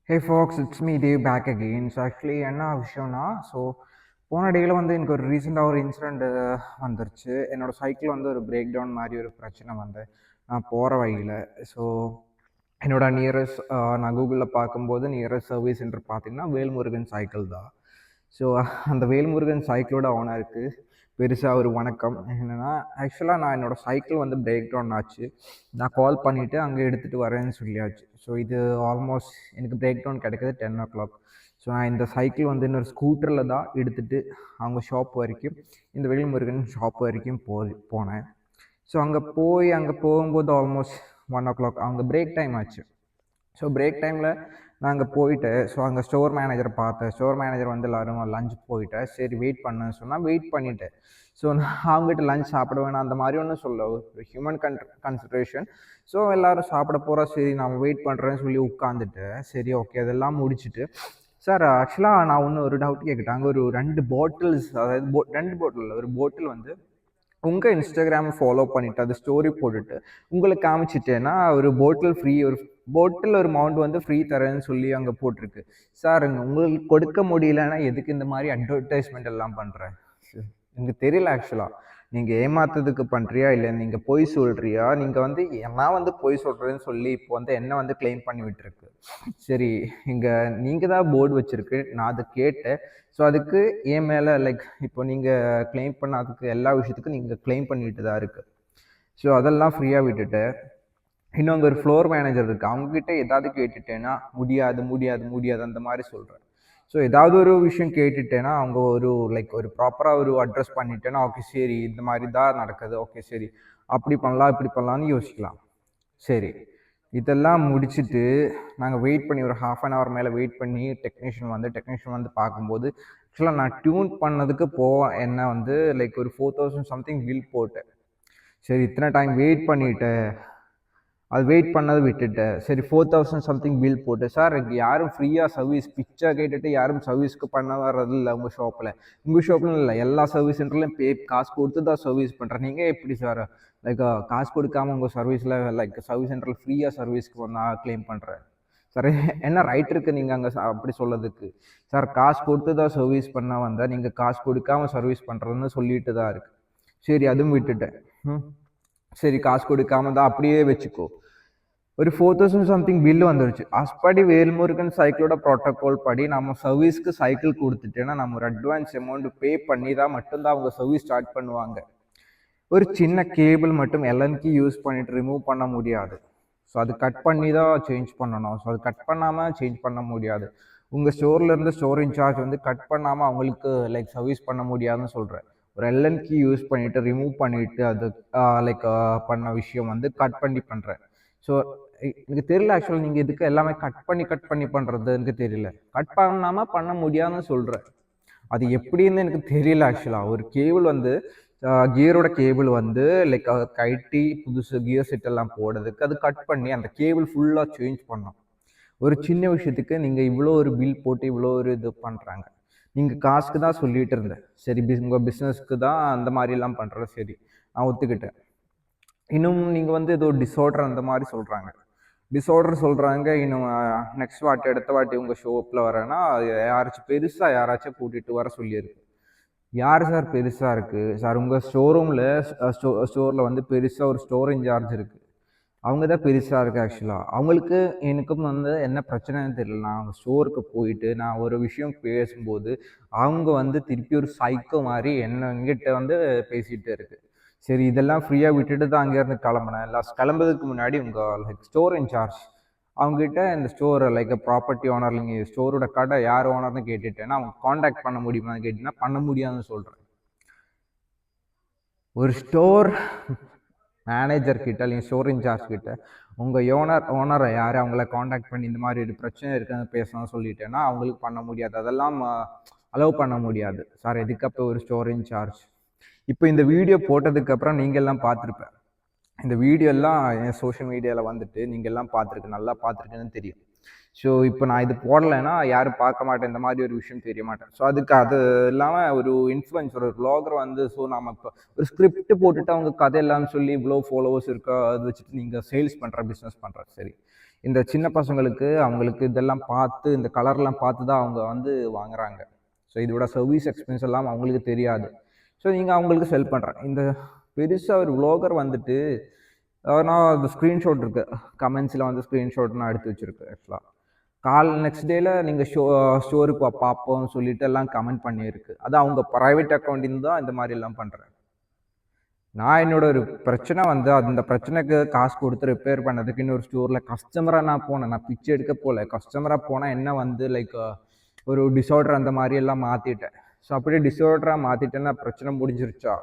Hey folks, it's me Dave back again. So actually என்ன விஷயம்னா போன டேயில் வந்து எனக்கு ஒரு ரீசெண்டாக ஒரு இன்சிடெண்ட் வந்துருச்சு. என்னோடய சைக்கிள் வந்து ஒரு பிரேக் டவுன் மாதிரி ஒரு பிரச்சனை வந்து நான் போகிற வழியில். ஸோ என்னோட நியரஸ்ட் நான் கூகுளில் பார்க்கும்போது நியரஸ்ட் சர்வீஸ் சென்டர் பார்த்தீங்கன்னா வேல்முருகன் சைக்கிள் தான். ஸோ அந்த வேல்முருகன் சைக்கிளோட ஓனருக்கு பெருசாக ஒரு வணக்கம். என்னென்னா ஆக்சுவலாக நான் என்னோடய சைக்கிள் வந்து பிரேக் டவுன் ஆச்சு. நான் கால் பண்ணிவிட்டு அங்கே எடுத்துகிட்டு வரேன்னு சொல்லியாச்சு. ஸோ இது ஆல்மோஸ்ட் எனக்கு பிரேக் டவுன் கிடைக்கிது 10 o'clock. ஸோ நான் இந்த சைக்கிள் வந்து இன்னொரு ஸ்கூட்டரில் தான் எடுத்துகிட்டு அவங்க ஷாப் வரைக்கும், இந்த வேல்முருகன் ஷாப் வரைக்கும் போனேன். ஸோ அங்கே போகும்போது ஆல்மோஸ்ட் 1 o'clock அவங்க பிரேக் டைம் ஆச்சு. ஸோ பிரேக் டைமில் நான் அங்கே போயிட்டேன். ஸோ அங்கே ஸ்டோர் மேனேஜரை பார்த்தேன். ஸ்டோர் மேனேஜர் வந்து எல்லோரும் லஞ்ச் போயிட்டேன். சரி வெயிட் பண்ணுன்னு சொன்னால் வெயிட் பண்ணிவிட்டேன். ஸோ நான் அவங்ககிட்ட லஞ்ச் சாப்பிட வேணாம் அந்த மாதிரி ஒன்றும் சொல்ல, ஒரு ஹியூமன் கன்சிடரேஷன். ஸோ எல்லோரும் சாப்பிட போகிறோம், சரி நான் வெயிட் பண்ணுறேன்னு சொல்லி உட்காந்துட்டேன். சரி ஓகே அதெல்லாம் முடிச்சுட்டு, சார் ஆக்சுவலாக நான் ஒரு டவுட் கேட்குறேன். அங்கே ஒரு 2 பாட்டில்ஸ், அதாவது 2 பாட்டில் ஒரு பாட்டில் வந்து உங்கள் இன்ஸ்டாகிராமை ஃபாலோ பண்ணிவிட்டு அது ஸ்டோரி போட்டுட்டு உங்களுக்கு காமிச்சிட்டேன்னா ஒரு பாட்டில் ஃப்ரீ, ஒரு பாட்டில் ஒரு அமௌண்ட் வந்து ஃப்ரீ தரேன்னு சொல்லி அங்கே போட்டிருக்கு. சார் உங்களுக்கு கொடுக்க முடியலன்னா எதுக்கு இந்த மாதிரி அட்வர்டைஸ்மெண்ட் எல்லாம் பண்ணுறேன்? எனக்கு தெரியல ஆக்சுவலாக நீங்கள் ஏமாத்துறதுக்கு பண்ணுறியா இல்லை நீங்கள் பொய் சொல்கிறியா? நீங்கள் வந்து நான் வந்து பொய் சொல்கிறேன்னு சொல்லி இப்போ வந்து என்ன வந்து கிளைம் பண்ணி விட்டுருக்கு. சரி இங்கே நீங்கள் தான் போர்டு வச்சுருக்கு, நான் அதை கேட்டேன். ஸோ அதுக்கு என் மேலே லைக் இப்போ நீங்கள் கிளைம் பண்ணாதுக்கு எல்லா விஷயத்துக்கும் நீங்கள் கிளைம் பண்ணிட்டு தான் இருக்குது. ஸோ அதெல்லாம் ஃப்ரீயாக விட்டுட்டு இன்னும் அங்கே ஒரு ஃப்ளோர் மேனேஜர் இருக்குது, அவங்ககிட்ட ஏதாவது கேட்டுட்டேன்னா முடியாது முடியாது முடியாது அந்த மாதிரி சொல்கிறேன். ஸோ ஏதாவது ஒரு விஷயம் கேட்டுட்டேன்னா அவங்க ஒரு லைக் ஒரு ப்ராப்பராக ஒரு அட்ரஸ் பண்ணிட்டேன்னா ஓகே சரி இந்த மாதிரி தான் நடக்குது, ஓகே சரி அப்படி பண்ணலாம் இப்படி பண்ணலான்னு யோசிக்கலாம். சரி இதெல்லாம் முடிச்சுட்டு நாங்கள் வெயிட் பண்ணி ஒரு ½ மேலே வெயிட் பண்ணி டெக்னீஷியன் வந்து பார்க்கும்போது ஆக்சுவலாக நான் டியூன் பண்ணதுக்கு என்ன வந்து லைக் ஒரு 4000 சம்திங் பில் போட்டேன். சரி இத்தனை டைம் வெயிட் பண்ணிவிட்டேன், அது வெயிட் பண்ணதை விட்டுட்டேன். சரி 4000 சம்திங் பில் போட்டு, சார் யாரும் ஃப்ரீயாக சர்வீஸ் பிச்சை கேட்டுட்டு யாரும் சர்வீஸ்க்கு பண்ண வர்றது இல்லை உங்கள் ஷாப்பில் இல்லை, எல்லா சர்வீஸ் சென்டர்லையும் காசு கொடுத்து தான் சர்வீஸ் பண்ணுறேன். நீங்கள் எப்படி சார் லைக் காசு கொடுக்காம உங்கள் சர்வீஸில் லைக் சர்வீஸ் சென்டரில் ஃப்ரீயாக சர்வீஸ்க்கு நான் கிளைம் பண்ணுறேன்? சார் என்ன ரைட் இருக்குது நீங்கள் அங்கே அப்படி சொல்லதுக்கு? சார் காசு கொடுத்து தான் சர்வீஸ் பண்ண வந்தால் நீங்கள் காசு கொடுக்காம சர்வீஸ் பண்ணுறதுன்னு சொல்லிட்டு தான் இருக்குது. சரி அதுவும் விட்டுட்டேன். சரி காசு கொடுக்காம தான் அப்படியே வச்சுக்கோ. ஒரு 4000 சம்திங் பில்லு வந்துருச்சு. அஸ்படி வேல்முருகன் சைக்கிளோட ப்ரோட்டோகால் படி நம்ம சர்வீஸ்க்கு சைக்கிள் கொடுத்துட்டேன்னா நம்ம ஒரு அட்வான்ஸ் அமௌண்ட் பே பண்ணி தான் மட்டும்தான் அவங்க சர்வீஸ் ஸ்டார்ட் பண்ணுவாங்க. ஒரு சின்ன கேபிள் மட்டும் எல்என்கி யூஸ் பண்ணிட்டு ரிமூவ் பண்ண முடியாது. ஸோ அது கட் பண்ணி தான் சேஞ்ச் பண்ணணும். ஸோ அது கட் பண்ணாமல் சேஞ்ச் பண்ண முடியாது. உங்கள் ஸ்டோர்லேருந்து ஸ்டோர் இன்சார்ஜ் வந்து கட் பண்ணாமல் அவங்களுக்கு லைக் சர்வீஸ் பண்ண முடியாதுன்னு சொல்கிறேன். ஒரு எல்என்கி யூஸ் பண்ணிவிட்டு ரிமூவ் பண்ணிவிட்டு அது லைக் பண்ண விஷயம் வந்து கட் பண்ணி பண்ணுறேன். ஸோ எனக்கு தெரியல ஆக்சுவலாக நீங்கள் இதுக்கு எல்லாமே கட் பண்ணி பண்ணுறது எனக்கு தெரியல. கட் பண்ணாமல் பண்ண முடியாதுன்னு சொல்கிறேன். அது எப்படின்னு எனக்கு தெரியல ஆக்சுவலாக. ஒரு கேபிள் வந்து கியரோட கேபிள் வந்து லைக் கட்டி புதுசு கியர் செட் எல்லாம் போடுறதுக்கு அது கட் பண்ணி அந்த கேபிள் ஃபுல்லாக சேஞ்ச் பண்ணோம். ஒரு சின்ன விஷயத்துக்கு நீங்கள் இவ்வளோ ஒரு பில் போட்டு இவ்வளோ ஒரு இது பண்ணுறாங்க. நீங்கள் காசுக்கு தான் சொல்லிட்டு இருந்தேன். சரி உங்கள் பிஸ்னஸ்க்கு தான் அந்த மாதிரிலாம் பண்ணுறது, சரி நான் ஒத்துக்கிட்டேன். இன்னும் நீங்கள் வந்து ஏதோ டிஸார்டர் அந்த மாதிரி சொல்கிறாங்க. இன்னும் நெக்ஸ்ட் வாட்டி அடுத்த வாட்டி உங்கள் ஷோப்பில் வரேன்னா யாராச்சும் கூட்டிகிட்டு வர சொல்லியிருக்கு. யார் சார் பெருசாக இருக்குது? சார் உங்கள் ஸ்டோரில் வந்து பெருசாக ஒரு ஸ்டோர் இன்சார்ஜ் இருக்குது, அவங்க தான் பெருசாக இருக்குது ஆக்சுவலாக. அவங்களுக்கு எனக்கும் வந்து என்ன பிரச்சனைன்னு தெரியல. நான் அவங்க ஸ்டோருக்கு போயிட்டு நான் ஒரு விஷயம் பேசும்போது அவங்க வந்து திருப்பி ஒரு சைக்கோ மாதிரி என்கிட்ட வந்து பேசிகிட்டு இருக்குது. சரி இதெல்லாம் ஃப்ரீயாக விட்டுட்டு தான் அங்கேருந்து கிளம்புனேன். கிளம்புறதுக்கு முன்னாடி உங்கள் லைக் ஸ்டோர் இன்சார்ஜ் அவங்ககிட்ட இந்த ஸ்டோர் லைக் ப்ராப்பர்ட்டி ஓனர், நீங்கள் ஸ்டோரோட கடை யார் ஓனர்னு கேட்டுட்டேன்னா அவங்க காண்டாக்ட் பண்ண முடியுமான்னு கேட்டிங்கன்னா பண்ண முடியாதுன்னு சொல்கிறேன். ஒரு ஸ்டோர் மேனேஜர் கிட்ட இல்லைங்க ஸ்டோர் இன்சார்ஜ் கிட்ட உங்கள் ஓனரை யார் அவங்கள காண்டாக்ட் பண்ணி இந்த மாதிரி ஒரு பிரச்சனை இருக்குன்னு பேசணும்னு சொல்லிட்டேன்னா அவங்களுக்கு பண்ண முடியாது, அதெல்லாம் அலோவ் பண்ண முடியாது. சார் எதுக்கப்போ ஒரு ஸ்டோர் இன்சார்ஜ்? இப்போ இந்த வீடியோ போட்டதுக்கப்புறம் நீங்கள் எல்லாம் பார்த்துருப்பேன். இந்த வீடியோ எல்லாம் என் சோஷியல் மீடியாவில் வந்துட்டு நீங்கள் எல்லாம் நல்லா பார்த்துருக்குன்னு தெரியும். ஸோ இப்போ நான் இது போடலைன்னா யாரும் பார்க்க மாட்டேன், இந்த மாதிரி ஒரு விஷயம் தெரிய மாட்டேன். ஸோ அதுக்கு அது இல்லாமல் ஒரு இன்ஃப்ளூயன்சர் ஒரு வ்ளாகர் வந்து ஸோ நம்ம இப்போ ஒரு ஸ்கிரிப்ட் போட்டுட்டு அவங்க கதை எல்லாம்னு சொல்லி இவ்வளோ ஃபாலோவர்ஸ் இருக்கா அது வச்சுட்டு நீங்கள் சேல்ஸ் பண்ணுற பிஸ்னஸ் பண்ணுற, சரி இந்த சின்ன பசங்களுக்கு அவங்களுக்கு இதெல்லாம் பார்த்து இந்த கலர்லாம் பார்த்து தான் அவங்க வந்து வாங்குறாங்க. ஸோ இதோட சர்வீஸ் எக்ஸ்பென்ஸ் எல்லாம் அவங்களுக்கு தெரியாது. ஸோ நீங்கள் அவங்களுக்கு செல் பண்ணுறேன். இந்த பெருசாக ஒரு வ்ளாகர் வந்துட்டு நான் அது ஸ்க்ரீன்ஷாட் இருக்கு, கமெண்ட்ஸில் வந்து ஸ்க்ரீன்ஷாட் நான் எடுத்து வச்சுருக்கேன் ஆக்சுவலாக. நெக்ஸ்ட் டேல நீங்கள் ஸ்டோருக்கு பார்ப்போம்னு சொல்லிட்டு எல்லாம் கமெண்ட் பண்ணியிருக்கு. அது அவங்க ப்ரைவேட் அக்கௌண்ட்டின்னு தான் இந்த மாதிரி எல்லாம் பண்ணுறேன். நான் என்னோட ஒரு பிரச்சனை வந்து அந்த பிரச்சனைக்கு காசு கொடுத்து ரிப்பேர் பண்ணதுக்கு இன்னொரு ஸ்டோரில் கஸ்டமராக நான் போனேன். நான் பிச்சை எடுக்க போகல. கஸ்டமராக போனால் என்ன வந்து லைக் ஒரு டிஸார்டர் அந்த மாதிரி எல்லாம் மாற்றிட்டேன். ஸோ அப்படியே டிஸார்டராக மாற்றிட்டேன்னா பிரச்சனை முடிஞ்சிருச்சா?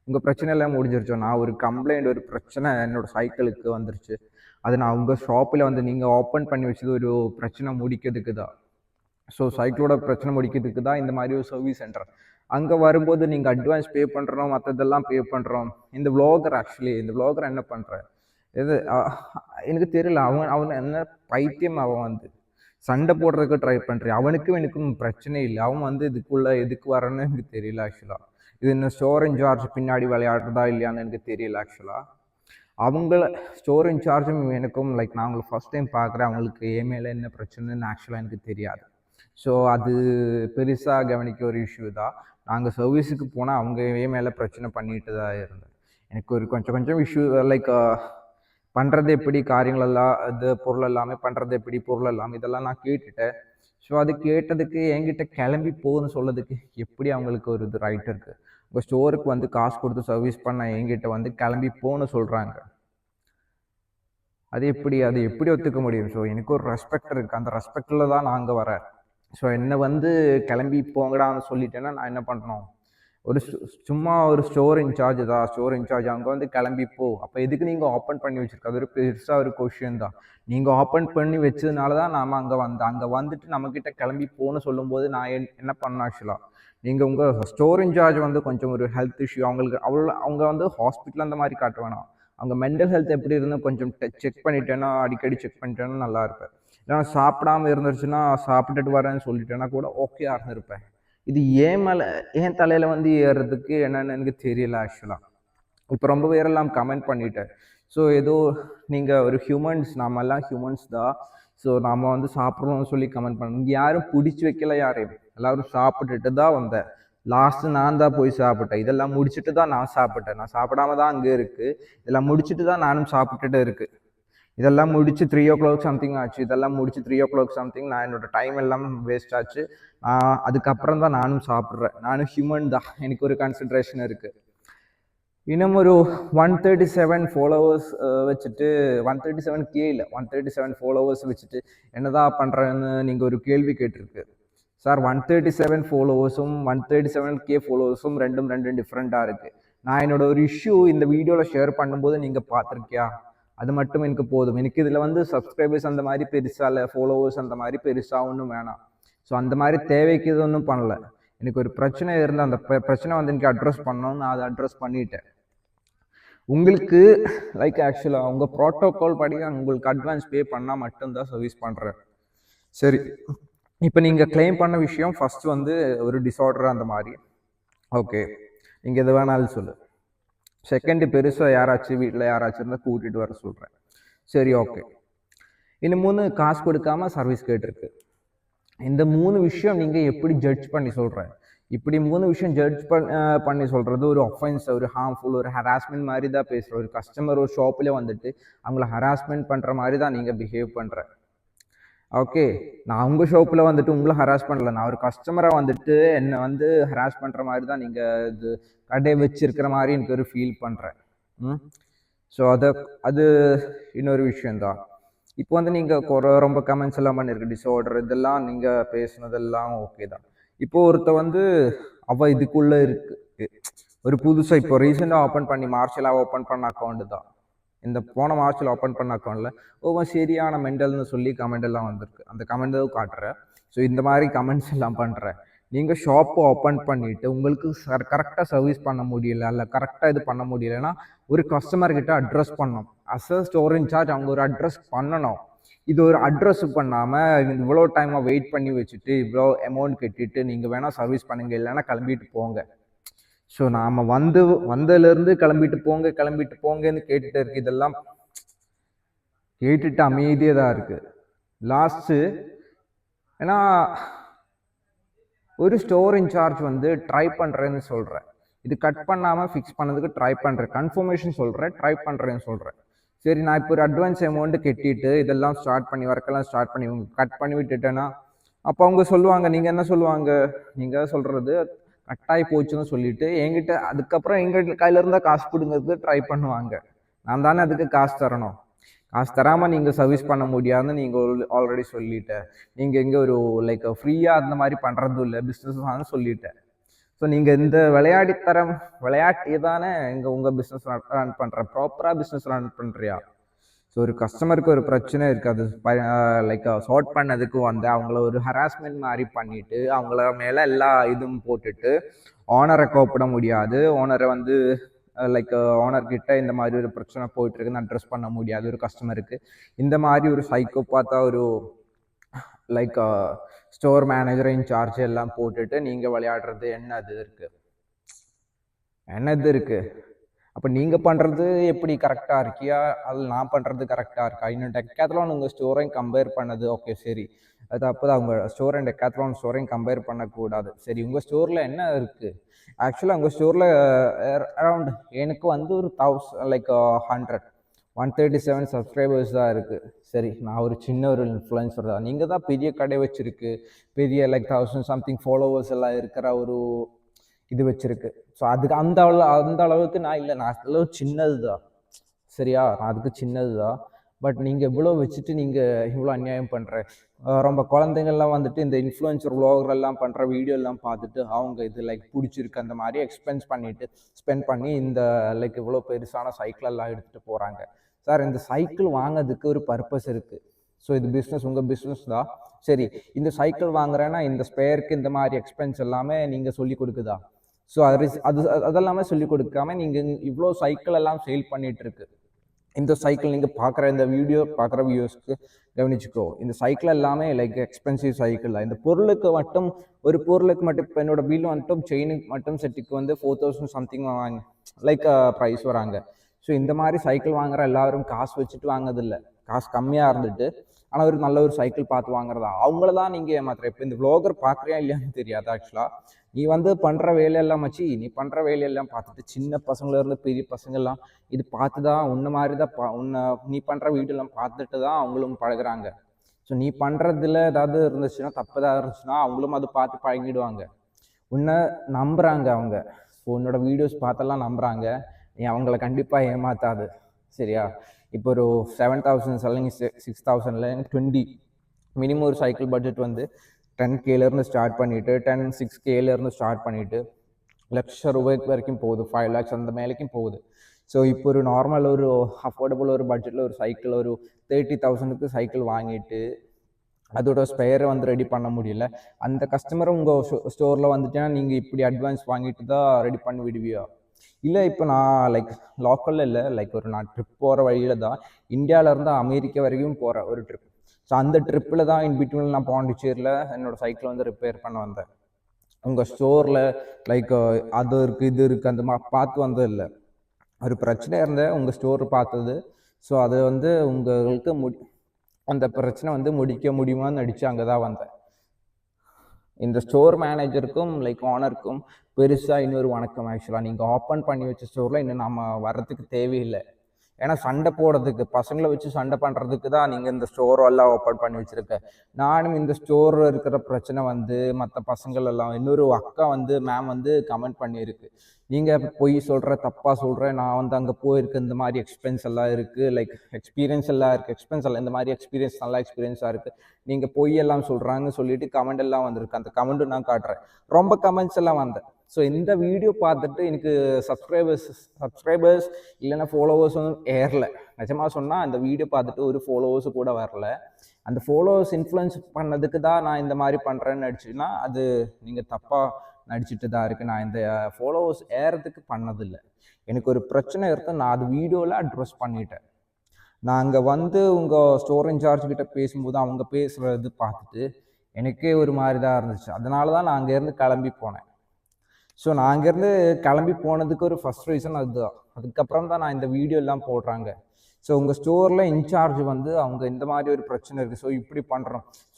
உங்கள் பிரச்சனை எல்லாம் முடிஞ்சிருச்சோ? நான் ஒரு கம்ப்ளைண்ட், ஒரு பிரச்சனை என்னோடய சைக்கிளுக்கு வந்துருச்சு. அது நான் உங்கள் ஷாப்பில் வந்து நீங்கள் ஓப்பன் பண்ணி வச்சது ஒரு பிரச்சனை முடிக்கிறதுக்கு தான். ஸோ சைக்கிளோட பிரச்சனை முடிக்கிறதுக்கு தான் இந்த மாதிரி ஒரு சர்வீஸ் சென்டர். அங்கே வரும்போது நீங்கள் அட்வான்ஸ் பே பண்ணுறோம், மற்றதெல்லாம் பே பண்ணுறோம். இந்த வ்ளாகர் என்ன பண்ணுறேன் இது எனக்கு தெரியல. அவன் என்ன பைத்தியம். அவன் வந்து சண்டை போடுறதுக்கு ட்ரை பண்ணுறேன். அவனுக்கும் எனக்கும் பிரச்சனை இல்லை. அவன் வந்து எதுக்கு வரேன்னு எனக்கு தெரியல ஆக்சுவலாக. இது இன்னும் ஸ்டோர் இன்சார்ஜ் பின்னாடி விளையாடுறதா இல்லையான்னு எனக்கு தெரியல ஆக்சுவலாக. அவங்கள ஸ்டோர் இன்சார்ஜும் எனக்கும் லைக் நான் அவங்களை ஃபஸ்ட் டைம் பார்க்குறேன். அவங்களுக்கு மேலே என்ன பிரச்சனைன்னு ஆக்சுவலாக எனக்கு தெரியாது. ஸோ அது பெருசாக கவனிக்க ஒரு இஷ்யூ தான். நாங்கள் சர்வீஸுக்கு போனால் அவங்க மேலே பிரச்சனை பண்ணிட்டு தான் இருந்தேன். எனக்கு ஒரு கொஞ்சம் இஷ்யூ லைக் பண்ணுறது எப்படி, காரியங்களெல்லாம் இது பொருள் எல்லாமே பண்ணுறது எப்படி, பொருள் எல்லாமே இதெல்லாம் நான் கேட்டுட்டேன். ஸோ அது கேட்டதுக்கு என்கிட்ட கிளம்பி போகுதுன்னு சொல்லதுக்கு எப்படி அவங்களுக்கு ஒரு இது ரைட் இருக்குது? உங்கள் ஸ்டோருக்கு வந்து காசு கொடுத்து சர்வீஸ் பண்ண என்கிட்ட வந்து கிளம்பி போன்னு சொல்கிறாங்க. அது எப்படி ஒத்துக்க முடியும்? ஸோ எனக்கு ஒரு ரெஸ்பெக்ட் இருக்குது. அந்த ரெஸ்பெக்டில் தான் நான் அங்கே வரேன். ஸோ என்னை வந்து கிளம்பி போங்கடான்னு சொல்லிட்டேன்னா நான் என்ன பண்ணணும்? சும்மா ஒரு ஸ்டோர் இன்சார்ஜ் அவங்க வந்து கிளம்பி போ. அப்போ எதுக்கு நீங்கள் ஓப்பன் பண்ணி வச்சுருக்க? அது ஒரு பெருசாக ஒரு கொஷின் தான். நீங்கள் ஓப்பன் பண்ணி வச்சதுனால தான் நாம் அங்கே வந்துட்டு நம்மக்கிட்ட கிளம்பி போன்னு சொல்லும்போது நான் என்ன பண்ணேன் ஆக்சுவலாக? நீங்கள் உங்கள் ஸ்டோர் இன்சார்ஜ் வந்து கொஞ்சம் ஒரு ஹெல்த் இஷ்யூ அவங்களுக்கு அவங்க வந்து ஹாஸ்பிட்டல் அந்த மாதிரி காட்ட வேணாம். அவங்க மென்டல் ஹெல்த் எப்படி இருந்தால் கொஞ்சம் செக் பண்ணிட்டேன்னா, அடிக்கடி செக் பண்ணிட்டேன்னா நல்லா இருப்பேன். ஏன்னா சாப்பிடாமல் இருந்துருச்சுன்னா சாப்பிட்டுட்டு வரேன்னு சொல்லிட்டேன்னா கூட ஓகேயா இருந்திருப்பேன். இது ஏன் தலையில் வந்து ஏறுறதுக்கு என்னன்னு எனக்கு தெரியல ஆக்சுவலாக. இப்போ ரொம்ப பேரெல்லாம் கமெண்ட் பண்ணிட்டேன். ஸோ ஏதோ நீங்கள் ஒரு நாம எல்லாம் ஹியூமன்ஸ் தான். ஸோ நாம் வந்து சாப்பிட்றோம்னு சொல்லி கமெண்ட் பண்ண. இங்கே யாரும் பிடிச்சி வைக்கல யாரையும். எல்லோரும் சாப்பிட்டுட்டு தான் வந்தேன். லாஸ்ட்டு நான் தான் போய் சாப்பிட்டேன். இதெல்லாம் முடிச்சுட்டு தான் நான் சாப்பிட்டேன். நான் சாப்பிடாம தான் அங்கே இருக்குது. இதெல்லாம் முடிச்சுட்டு தான் நானும் சாப்பிட்டுட்டு இருக்குது. இதெல்லாம் முடிச்சு 3:00 சம்திங் ஆச்சு. இதெல்லாம் முடிச்சு 3:00 சம்திங் நான் என்னோட டைம் எல்லாம் வேஸ்ட் ஆச்சு. அதுக்கப்புறம் தான் நானும் சாப்பிட்றேன். நானும் ஹியூமன் தான். எனக்கு ஒரு கன்சிடரேஷன் இருக்குது. இன்னும் ஒரு 137 ஃபாலோவர்ஸ் வச்சுட்டு 137K இல்லை 137 ஃபாலோவர்ஸ் வச்சுட்டு என்னதான் பண்ணுறேன்னு நீங்கள் ஒரு கேள்வி கேட்டிருக்கு. சார் 137 ஃபாலோவர்ஸும் 137K ஃபாலோவர்ஸும் ரெண்டும் டிஃப்ரெண்ட்டாக இருக்குது. நான் என்னோட ஒரு இஷ்யூ இந்த வீடியோவில் ஷேர் பண்ணும்போது நீங்கள் பார்த்துருக்கியா? அது மட்டும் எனக்கு போதும். எனக்கு இதில் வந்து சப்ஸ்கிரைபர்ஸ் அந்த மாதிரி பெருசாக இல்லை, ஃபாலோவர்ஸ் அந்த மாதிரி பெருசாக ஒன்றும் வேணாம். ஸோ அந்த மாதிரி தேவைக்கு இது ஒன்றும் பண்ணல. எனக்கு ஒரு பிரச்சனை இருந்தால் அந்த பிரச்சனை வந்து எனக்கு அட்ரஸ் பண்ணணும். நான் அதை அட்ரஸ் பண்ணிட்டேன். உங்களுக்கு லைக் ஆக்சுவலாக உங்கள் ப்ரோட்டோகால் படி உங்களுக்கு அட்வான்ஸ் பே பண்ணால் மட்டும்தான் சர்வீஸ் பண்ணுறேன். சரி, இப்போ நீங்கள் கிளைம் பண்ண விஷயம் ஃபஸ்ட்டு வந்து ஒரு டிஸார்டர் அந்த மாதிரி. ஓகே, நீங்கள் எது வேணாலும் சொல்லு. செகண்டு பெருசாக யாராச்சும் வீட்டில் யாராச்சும் இருந்தால் கூட்டிகிட்டு வர சொல்கிறேன். சரி, ஓகே. இன்னும் 3 காசு கொடுக்காம சர்வீஸ் கேட்டிருக்கு. இந்த 3 விஷயம் நீங்கள் எப்படி ஜட்ஜ் பண்ணி சொல்கிறேன்? இப்படி 3 விஷயம் ஜட்ஜ் பண்ணி சொல்கிறது ஒரு ஒஃபென்ஸ், ஒரு ஹார்ம்ஃபுல், ஒரு ஹராஸ்மெண்ட் மாதிரி தான் பேசுகிறேன். ஒரு கஸ்டமர் ஒரு ஷாப்பில் வந்துட்டு அவங்கள ஹராஸ்மெண்ட் பண்ணுற மாதிரி தான் நீங்கள் பிஹேவ் பண்ணுறேன். ஓகே, நான் உங்கள் ஷாப்பில் வந்துட்டு உங்களை ஹராஸ் பண்ணல. நான் ஒரு கஸ்டமரை வந்துட்டு என்னை வந்து ஹராஸ் பண்ணுற மாதிரி தான் நீங்கள் இது கடையை வச்சிருக்கிற மாதிரி எனக்கு ஒரு ஃபீல் பண்ணுறேன். ஸோ அது இன்னொரு விஷயந்தான். இப்போ வந்து நீங்கள் ரொம்ப கமெண்ட்ஸ் எல்லாம் பண்ணியிருக்கு. டிஸார்டர் இதெல்லாம் நீங்கள் பேசுனதெல்லாம் ஓகே தான். இப்போ ஒருத்த வந்து அவள் இதுக்குள்ளே இருக்குது. ஒரு புதுசாக இப்போ ரீசெண்டாக ஓப்பன் பண்ணி மார்ச்சில் ஓப்பன் பண்ண அக்கௌண்ட்டு தான். இந்த போன மார்ச்சில் ஓப்பன் பண்ண அக்கௌண்ட்டில் சரியான மெண்டல்னு சொல்லி கமெண்ட் எல்லாம் வந்திருக்கு. அந்த கமெண்ட்டும் காட்டுறேன். ஸோ இந்த மாதிரி கமெண்ட்ஸ் எல்லாம் பண்ணுறேன். நீங்கள் ஷாப்பை ஓப்பன் பண்ணிவிட்டு உங்களுக்கு கரெக்டாக சர்வீஸ் பண்ண முடியல, இல்லை கரெக்டாக இது பண்ண முடியலைன்னா ஒரு கஸ்டமர்கிட்ட அட்ரஸ் பண்ணணும். அஸ் அ ஸ்டோர் இன்சார்ஜ் அவங்க ஒரு அட்ரஸ் பண்ணணும். இது ஒரு அட்ரஸ் பண்ணாமல் இவ்வளோ டைமாக வெயிட் பண்ணி வச்சுட்டு இவ்வளோ அமௌண்ட் கட்டிட்டு நீங்கள் வேணால் சர்வீஸ் பண்ணுங்க, இல்லைன்னா கிளம்பிட்டு போங்க. ஸோ நாம் வந்து வந்ததுலேருந்து கிளம்பிட்டு போங்கன்னு கேட்டுகிட்டே இருக்கு. இதெல்லாம் கேட்டுட்டு அமைதியாக தான் இருக்குது. லாஸ்ட்டு ஏன்னா ஒரு ஸ்டோர் இன்சார்ஜ் வந்து ட்ரை பண்ணுறேன்னு சொல்கிறேன், இது கட் பண்ணாமல் ஃபிக்ஸ் பண்ணதுக்கு ட்ரை பண்ணுறேன், கன்ஃபர்மேஷன் சொல்கிறேன், ட்ரை பண்ணுறேன்னு சொல்கிறேன். சரி, நான் இப்போ ஒரு அட்வான்ஸ் அமௌண்ட்டு கட்டிட்டு இதெல்லாம் ஸ்டார்ட் பண்ணி ஒர்க்கெல்லாம் ஸ்டார்ட் பண்ணி கட் பண்ணி விட்டுட்டேன்னா அப்போ அவங்க சொல்லுவாங்க, நீங்கள் என்ன சொல்லுவாங்க, நீங்கள் சொல்கிறது கட்டாகி போச்சுன்னு சொல்லிட்டு என்கிட்ட அதுக்கப்புறம் எங்கள் கையில் இருந்தால் காசு பிடுங்கிறது ட்ரை பண்ணுவாங்க. நான் தானே அதுக்கு காசு தரணும். காசு தராமல் நீங்கள் சர்வீஸ் பண்ண முடியாதுன்னு நீங்கள் ஆல்ரெடி சொல்லிட்டேன். நீங்கள் எங்கே ஒரு லைக் ஃப்ரீயாக அந்த மாதிரி பண்ணுறதும் இல்லை, பிஸ்னஸ் தான் சொல்லிட்டேன். ஸோ நீங்கள் இந்த விளையாட்டு தானே இங்கே உங்கள் பிஸ்னஸ் ரன் பண்ணுற, ப்ராப்பராக பிஸ்னஸ் ரன் பண்ணுறியா? ஸோ ஒரு கஸ்டமருக்கு ஒரு பிரச்சனை இருக்குது, அது லைக் சார்ட் பண்ணதுக்கு வந்து அவங்கள ஒரு ஹராஸ்மெண்ட் மாதிரி பண்ணிவிட்டு அவங்கள மேலே எல்லா இதுவும் போட்டுட்டு ஓனரை கூப்பிட முடியாது, ஓனரை வந்து லைக் ஓனர்கிட்ட இந்த மாதிரி ஒரு பிரச்சனை போயிட்டுருக்குன்னு அட்ரஸ் பண்ண முடியாது ஒரு கஸ்டமருக்கு. இந்த மாதிரி ஒரு சைக்கோ பார்த்தா ஒரு லைக் ஸ்டோர் மேனேஜர் இன்சார்ஜ் எல்லாம் போட்டுட்டு நீங்கள் விளையாடுறது என்னது இருக்குது? அப்போ நீங்கள் பண்ணுறது எப்படி கரெக்டாக இருக்கியா, அது நான் பண்ணுறது கரெக்டாக இருக்கா? இன்னும் டெக்காத்லான் உங்கள் ஸ்டோரையும் கம்பேர் பண்ணது ஓகே, சரி, அது அப்போ தான் உங்கள் ஸ்டோர் அண்ட் டெக்காத்லான் ஸ்டோரையும் கம்பேர் பண்ணக்கூடாது. சரி, உங்கள் ஸ்டோரில் என்ன இருக்குது? ஆக்சுவலாக உங்கள் ஸ்டோரில் அரவுண்ட் எனக்கு வந்து ஒரு 137 சப்ஸ்கிரைபர்ஸ் தான் இருக்குது. சரி, நான் ஒரு சின்ன ஒரு இன்ஃப்ளூயன்சர் தான். நீங்கள் தான் பெரிய கடை வச்சுருக்கு, பெரிய லைக் 1000 சம்திங் ஃபாலோவர்ஸ் எல்லாம் இருக்கிற ஒரு இது வச்சுருக்கு. ஸோ அதுக்கு அந்த அளவுக்கு நான் இல்லை, நான் அளவு சின்னது தான். சரியா, நான் அதுக்கு சின்னது தான். பட் நீங்கள் இவ்வளோ வச்சுட்டு நீங்கள் இவ்வளோ அநியாயம் பண்ணுற, ரொம்ப குழந்தைங்கள்லாம் வந்துட்டு இந்த இன்ஃப்ளூயன்சர் எல்லாம் பண்ணுற வீடியோலாம் பார்த்துட்டு அவங்க இது லைக் பிடிச்சிருக்கு அந்த மாதிரி ஸ்பெண்ட் பண்ணி இந்த லைக் இவ்வளோ பெருசான சைக்கிளெல்லாம் எடுத்துகிட்டு போகிறாங்க. சார், இந்த சைக்கிள் வாங்கிறதுக்கு ஒரு பர்பஸ் இருக்குது. ஸோ இது பிஸ்னஸ், உங்கள் பிஸ்னஸ் தான். சரி, இந்த சைக்கிள் வாங்குறேன்னா இந்த ஸ்பேருக்கு இந்த மாதிரி எக்ஸ்பென்ஸ் எல்லாமே நீங்கள் சொல்லி கொடுக்குதா? ஸோ அதெல்லாமே சொல்லிக் கொடுக்காம நீங்கள் இவ்வளோ சைக்கிள் எல்லாம் சேல் பண்ணிட்டு இருக்கு. இந்த சைக்கிள் நீங்கள் பார்க்குற இந்த வீடியோ பார்க்குற வியூஸ்க்கு கவனிச்சுக்கோ, இந்த சைக்கிள் எல்லாமே லைக் எக்ஸ்பென்சிவ் சைக்கிள் தான். இந்த பொருளுக்கு மட்டும் இப்போ என்னோட பில் மட்டும் செயினுக்கு மட்டும் செட்டுக்கு வந்து 4000 சம்திங் லைக் ப்ரைஸ் வராங்க. ஸோ இந்த மாதிரி சைக்கிள் வாங்குற எல்லாரும் காசு வச்சுட்டு வாங்குறதில்லை, காசு கம்மியாக இருந்துட்டு ஆனால் ஒரு நல்ல ஒரு சைக்கிள் பார்த்து வாங்குறதா, அவங்கள தான் நீங்கள் ஏமாத்துற. இப்போ இந்த வ்ளாகர் பார்க்குறியா இல்லையான்னு தெரியாது. ஆக்சுவலாக நீ வந்து பண்ணுற வேலையெல்லாம் நீ பண்ணுற வேலையெல்லாம் பார்த்துட்டு சின்ன பசங்கள்லேருந்து பெரிய பசங்கள்லாம் இது பார்த்து தான் உன்ன மாதிரி தான் நீ பண்ணுற வீடியோலாம் பார்த்துட்டு தான் அவங்களும் பழகுறாங்க. ஸோ நீ பண்ணுறதுல ஏதாவது இருந்துச்சுன்னா, தப்பு ஏதாவது இருந்துச்சுன்னா அவங்களும் அதை பார்த்து பழகிடுவாங்க, உன்னை நம்புகிறாங்க அவங்க. ஸோ உன்னோட வீடியோஸ் பார்த்தெல்லாம் நம்புகிறாங்க, நீ அவங்கள கண்டிப்பாக ஏமாத்தாது. சரியா? இப்போ ஒரு 7000 செல்லிங் 6000 20 மினிமம் ஒரு சைக்கிள் பட்ஜெட் வந்து 10Kலேருந்து ஸ்டார்ட் பண்ணிவிட்டு 6Kலேருந்து ஸ்டார்ட் பண்ணிவிட்டு ₹1,00,000 வரைக்கும் போகுது, 5 lakhs அந்த மேலேக்கும் போகுது. ஸோ இப்போ ஒரு நார்மல் ஒரு அஃபோர்டபுள் ஒரு பட்ஜெட்டில் ஒரு சைக்கிள் ஒரு 30,000க்கு சைக்கிள் வாங்கிட்டு அதோட ஸ்பேரை வந்து ரெடி பண்ண முடியல, அந்த கஸ்டமரும் உங்கள் ஸ்டோரில் வந்துட்டேன்னா நீங்கள் இப்படி அட்வான்ஸ் வாங்கிட்டு தான் ரெடி பண்ணி விடுவியா? இல்லை, இப்போ நான் லைக் லோக்கலில் இல்லை, லைக் நான் ட்ரிப் போகிற வழியில் தான் இந்தியாவிலேருந்து அமெரிக்கா வரைக்கும் போகிற ஒரு ட்ரிப். ஸோ அந்த ட்ரிப்பில் தான் இன்பிட்வீன் நான் பாண்டிச்சேரியில் என்னோடய சைக்கிளை வந்து ரிப்பேர் பண்ண வந்தேன். உங்கள் ஸ்டோரில் லைக் அது இருக்குது இது இருக்குது அந்த பார்த்து வந்தது இல்லை, ஒரு பிரச்சனை இருந்தேன் உங்கள் ஸ்டோர் பார்த்தது. ஸோ அதை வந்து உங்களுக்கு அந்த பிரச்சனை வந்து முடிக்க முடியுமான்னு நடித்து அங்கே தான் வந்தேன். இந்த ஸ்டோர் மேனேஜருக்கும் லைக் ஓனருக்கும் பெருசாக இன்னொரு வணக்கம். ஆக்சுவலாக நீங்கள் ஓப்பன் பண்ணி வச்ச ஸ்டோரில் இன்னும் நம்ம வர்றதுக்கு தேவையில்லை. ஏன்னா சண்டை போடுறதுக்கு, பசங்களை வச்சு சண்டை பண்ணுறதுக்கு தான் நீங்கள் இந்த ஸ்டோரெல்லாம் ஓப்பன் பண்ணி வச்சுருக்கேன். நானும் இந்த ஸ்டோரில் இருக்கிற பிரச்சனை வந்து மற்ற பசங்கள் எல்லாம் இன்னொரு அக்கா வந்து மேம் வந்து கமெண்ட் பண்ணியிருக்கு, நீங்கள் பொய் சொல்கிற, தப்பாக சொல்கிறேன், நான் வந்து அங்கே போயிருக்கு, இந்த மாதிரி எக்ஸ்பென்ஸ் எல்லாம் இருக்குது, லைக் எக்ஸ்பீரியன்ஸ் எல்லாம் இருக்குது, எக்ஸ்பென்ஸ் எல்லாம் இந்த மாதிரி எக்ஸ்பீரியன்ஸ் நல்லா எக்ஸ்பீரியன்ஸாக இருக்குது, நீங்கள் பொய் எல்லாம் சொல்கிறாங்கன்னு சொல்லிட்டு கமெண்ட் எல்லாம் வந்திருக்கு. அந்த கமெண்ட்டும் நான் காட்டுறேன், ரொம்ப கமெண்ட்ஸ் எல்லாம் வந்தேன். ஸோ இந்த வீடியோ பார்த்துட்டு எனக்கு சப்ஸ்கிரைபர்ஸ் இல்லைன்னா ஃபாலோவர்ஸ் வந்து ஏறல. நிஜமாக சொன்னால் அந்த வீடியோ பார்த்துட்டு ஒரு ஃபாலோவர்ஸு கூட வரல. அந்த ஃபாலோவர்ஸ் இன்ஃப்ளூயன்ஸ் பண்ணதுக்கு தான் நான் இந்த மாதிரி பண்ணுறேன்னு நடிச்சுன்னா அது நீங்கள் தப்பாக நடிச்சுட்டு தான் இருக்குது. நான் இந்த ஃபாலோவர்ஸ் ஏறதுக்கு பண்ணதில்லை. எனக்கு ஒரு பிரச்சனை இருக்குது, நான் அது வீடியோவில் அட்ரஸ் பண்ணிட்டேன். நான் அங்கே வந்து உங்கள் ஸ்டோர் இன்சார்ஜ் கிட்ட பேசும்போது அவங்க பேசுகிறது பார்த்துட்டு எனக்கே ஒரு மாதிரி தான் இருந்துச்சு. அதனால தான் நான் அங்கேருந்து கிளம்பி போனேன். ஸோ நான் அங்கேருந்து கிளம்பி போனதுக்கு ஒரு ஃபஸ்ட் ரீசன் அதுதான். அதுக்கப்புறம் தான் நான் இந்த வீடியோ எல்லாம் போடுறாங்க. ஸோ உங்கள் ஸ்டோரில் இன்சார்ஜ் வந்து அவங்க இந்த மாதிரி ஒரு பிரச்சனை இருக்குது, ஸோ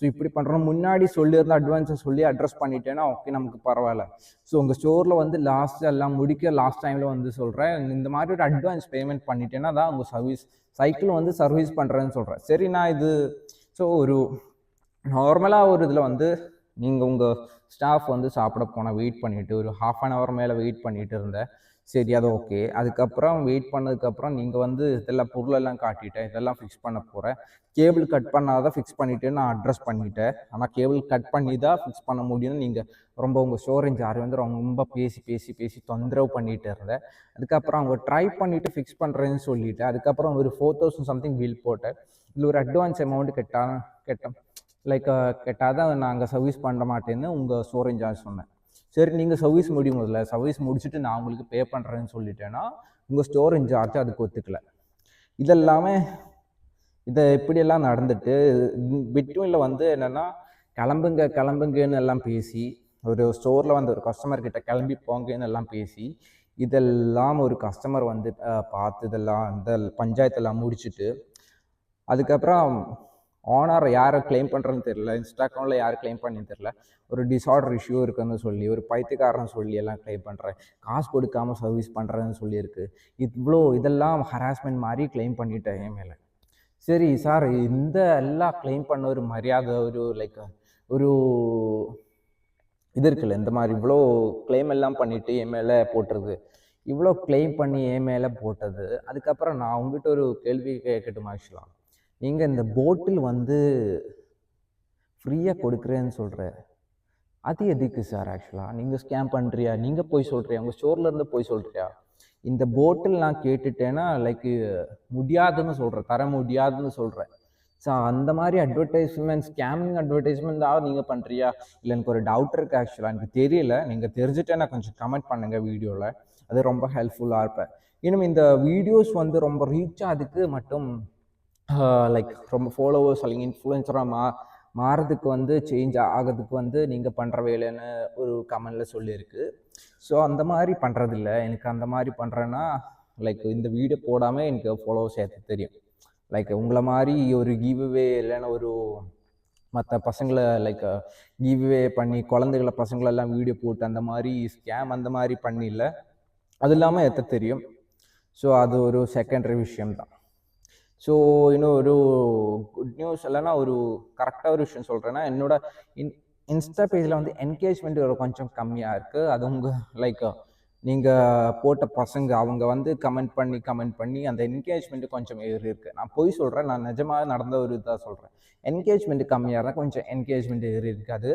இப்படி பண்ணுறோம் முன்னாடி சொல்லியிருந்த அட்வான்ஸை சொல்லி அட்ரஸ் பண்ணிட்டேன்னா ஓகே நமக்கு பரவாயில்ல. ஸோ உங்கள் ஸ்டோரில் வந்து எல்லாம் லாஸ்ட் டைமில் வந்து சொல்கிறேன், இந்த மாதிரி ஒரு அட்வான்ஸ் பேமெண்ட் பண்ணிட்டேன்னா தான் உங்கள் சைக்கிள் வந்து சர்வீஸ் பண்ணுறேன்னு சொல்கிறேன். சரி நான் இது ஸோ ஒரு நார்மலாக ஒரு இதில் வந்து நீங்கள் உங்கள் ஸ்டாஃப் வந்து சாப்பிட போனால் வெயிட் பண்ணிவிட்டு ஒரு ½ மேலே வெயிட் பண்ணிகிட்டு இருந்தேன். சரி அது ஓகே. அதுக்கப்புறம் வெயிட் பண்ணதுக்கப்புறம் நீங்கள் வந்து இதெல்லாம் பொருளெல்லாம் காட்டிட்டேன், இதெல்லாம் ஃபிக்ஸ் பண்ண போகிறேன், கேபிள் கட் பண்ணாதான் ஃபிக்ஸ் பண்ணிவிட்டு நான் அட்ரஸ் பண்ணிட்டேன். ஆனால் கேபிள் கட் பண்ணி தான் ஃபிக்ஸ் பண்ண முடியும்னு நீங்கள் உங்கள் ஸ்டோரேஜ் யார் வந்து ரொம்ப பேசி தொந்தரவு பண்ணிகிட்டு இருந்தேன். அதுக்கப்புறம் அவங்க ட்ரை பண்ணிவிட்டு ஃபிக்ஸ் பண்ணுறேன்னு சொல்லிவிட்டு அதுக்கப்புறம் ஒரு 4000 சம்திங் பில் போட்டேன். இதில் ஒரு அட்வான்ஸ் அமௌண்ட் கேட்டேன் கேட்டால் தான் நாங்கள் சர்வீஸ் பண்ண மாட்டேன்னு உங்கள் ஸ்டோரேஜ் சார்ஜ் சொன்னேன். சரி நீங்கள் சர்வீஸ் சர்வீஸ் முடிச்சுட்டு நான் உங்களுக்கு பே பண்ணுறேன்னு சொல்லிட்டேன்னா உங்கள் ஸ்டோர் இன்சார்ஜ் அதுக்கு ஒத்துக்கலை. இதெல்லாமே இப்படியெல்லாம் நடந்துட்டு பிட்வீனில் வந்து என்னென்னா கிளம்புங்கன்னு எல்லாம் பேசி ஒரு ஸ்டோரில் வந்து ஒரு கஸ்டமர்கிட்ட கிளம்பி போங்கன்னு எல்லாம் பேசி இதெல்லாம் ஒரு கஸ்டமர் வந்து பார்த்து இதெல்லாம் இந்த பஞ்சாயத்தெல்லாம் முடிச்சுட்டு அதுக்கப்புறம் ஓனர் யாரை கிளைம் பண்ணுறதுன்னு தெரியல, இன்ஸ்டாகிராமில் யார் கிளைம் பண்ணின்னு தெரியல, ஒரு டிஸார்டர் இஷ்யூ இருக்குன்னு சொல்லி ஒரு பைத்தியக்காரன்னு சொல்லி எல்லாம் கிளைம் பண்ணுறேன், காசு கொடுக்காமல் சர்வீஸ் பண்ணுறேன்னு சொல்லியிருக்கு. இதெல்லாம் ஹராஸ்மெண்ட் மாதிரி கிளைம் பண்ணிட்டேன் என் மேலே. சரி சார் இந்த எல்லாம் கிளைம் பண்ண ஒரு மரியாதை ஒரு ஒரு இது இருக்குல்ல, இந்த மாதிரி இவ்வளோ கிளைம் எல்லாம் பண்ணிவிட்டு என் மேலே போட்டுருது, இவ்வளோ கிளைம் பண்ணி என் மேலே போட்டது. அதுக்கப்புறம் நான் உங்ககிட்ட ஒரு கேள்வி கேட்கட்டுமா? ஆக்சுவலாக நீங்கள் இந்த போட்டில் வந்து ஃப்ரீயாக கொடுக்குறேன்னு சொல்கிற அது எதுக்கு சார்? ஆக்சுவலாக நீங்கள் ஸ்கேம் பண்ணுறியா? நீங்கள் போய் சொல்கிறியா? உங்கள் ஸ்டோர்லேருந்து போய் சொல்கிறியா? இந்த போட்டில் நான் கேட்டுட்டேன்னா முடியாதுன்னு சொல்கிறேன், தர முடியாதுன்னு சொல்கிறேன். ஸோ அந்த மாதிரி அட்வர்டைஸ்மெண்ட் ஸ்கேமிங் அட்வர்டைஸ்மெண்ட் தான் நீங்கள் பண்ணுறியா? இல்லை எனக்கு ஒரு டவுட் இருக்குது. ஆக்சுவலாக எனக்கு தெரியல, நீங்கள் தெரிஞ்சுட்டேன்னா கொஞ்சம் கமெண்ட் பண்ணுங்கள் வீடியோவில், அது ரொம்ப ஹெல்ப்ஃபுல்லாக இருப்பேன். இன்னும் இந்த வீடியோஸ் வந்து ரொம்ப ரீச் ஆகுதுக்கு மட்டும் ரொம்ப ஃபாலோவர்ஸ் அல்லது இன்ஃப்ளூயன்சராக மாறதுக்கு வந்து சேஞ்ச் ஆகிறதுக்கு வந்து நீங்கள் பண்ணுற வேலைன்னு ஒரு கமெண்டில் சொல்லியிருக்கு. ஸோ அந்த மாதிரி பண்ணுறதில்ல. எனக்கு அந்த மாதிரி பண்ணுறேன்னா இந்த வீடியோ போடாமல் எனக்கு ஃபாலோவர்ஸ் ஏற்ற தெரியும். உங்களை மாதிரி ஒரு கிவ்அவே இல்லைன்னா ஒரு மற்ற பசங்களை கிவ்அவே பண்ணி குழந்தைகளை பசங்களெல்லாம் வீடியோ போட்டு அந்த மாதிரி ஸ்கேம் அந்த மாதிரி பண்ணிடல. அது இல்லாமல் ஏற்ற தெரியும். ஸோ அது ஒரு செகண்டரி விஷயம்தான். ஸோ இன்னும் ஒரு குட் நியூஸ் இல்லைன்னா ஒரு கரெக்டாக ஒரு விஷயம் சொல்கிறேன்னா, என்னோட இன்ஸ்டா பேஜில் வந்து என்கேஜ்மெண்ட் கொஞ்சம் கம்மியாக இருக்குது. அது உங்கள் நீங்கள் போட்ட பசங்க அவங்க வந்து கமெண்ட் பண்ணி அந்த என்கேஜ்மெண்ட்டு கொஞ்சம் ஏறி இருக்குது. நான் போய் சொல்கிறேன், நான் நிஜமாக நடந்த ஒரு இதாக சொல்கிறேன். என்கேஜ்மெண்ட் கம்மியாக இருந்தால் கொஞ்சம் என்கேஜ்மெண்ட் ஏறி இருக்காது.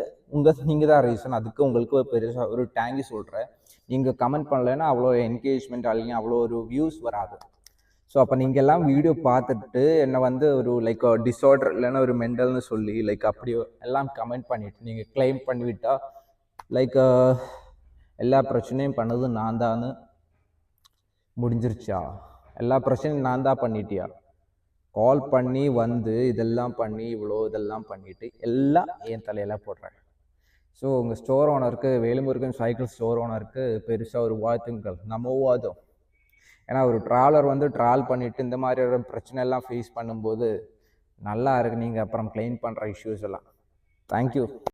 நீங்கள் தான் ரீசன். அதுக்கு உங்களுக்கு பெருசாக ஒரு தேங்க்யூ சொல்கிறேன். நீங்கள் கமெண்ட் பண்ணலைன்னா அவ்வளோ என்கேஜ்மெண்ட் அல்லைங்க அவ்வளோ ஒரு வியூஸ் வராது. ஸோ அப்போ நீங்கள் எல்லாம் வீடியோ பார்த்துட்டு என்னை வந்து ஒரு டிஸார்டர் இல்லைன்னா ஒரு மெண்டல்னு சொல்லி அப்படி எல்லாம் கமெண்ட் பண்ணிவிட்டு நீங்கள் கிளைம் பண்ணிவிட்டா எல்லா பிரச்சனையும் பண்ணது நான் தான் முடிஞ்சிருச்சா? எல்லா பிரச்சனையும் நான் தான் பண்ணிட்டியா? கால் பண்ணி வந்து இதெல்லாம் பண்ணி இதெல்லாம் பண்ணிவிட்டு எல்லாம் என் தலையில் போடுறேன். ஸோ உங்கள் ஸ்டோர் ஓனருக்கு, வேலுமுருகன் சைக்கிள் ஸ்டோர் ஓனருக்கு பெருசாக ஒரு வாழ்த்துங்கள், நமோவாதம். ஏன்னா ஒரு ட்ராவலர் வந்து ட்ராவல் பண்ணிவிட்டு இந்த மாதிரி ஒரு பிரச்சனை எல்லாம் ஃபேஸ் பண்ணும்போது நல்லா இருக்கு. நீங்கள் அப்புறம் கிளைம் பண்ணுற இஷ்யூஸ் எல்லாம். தேங்க்யூ.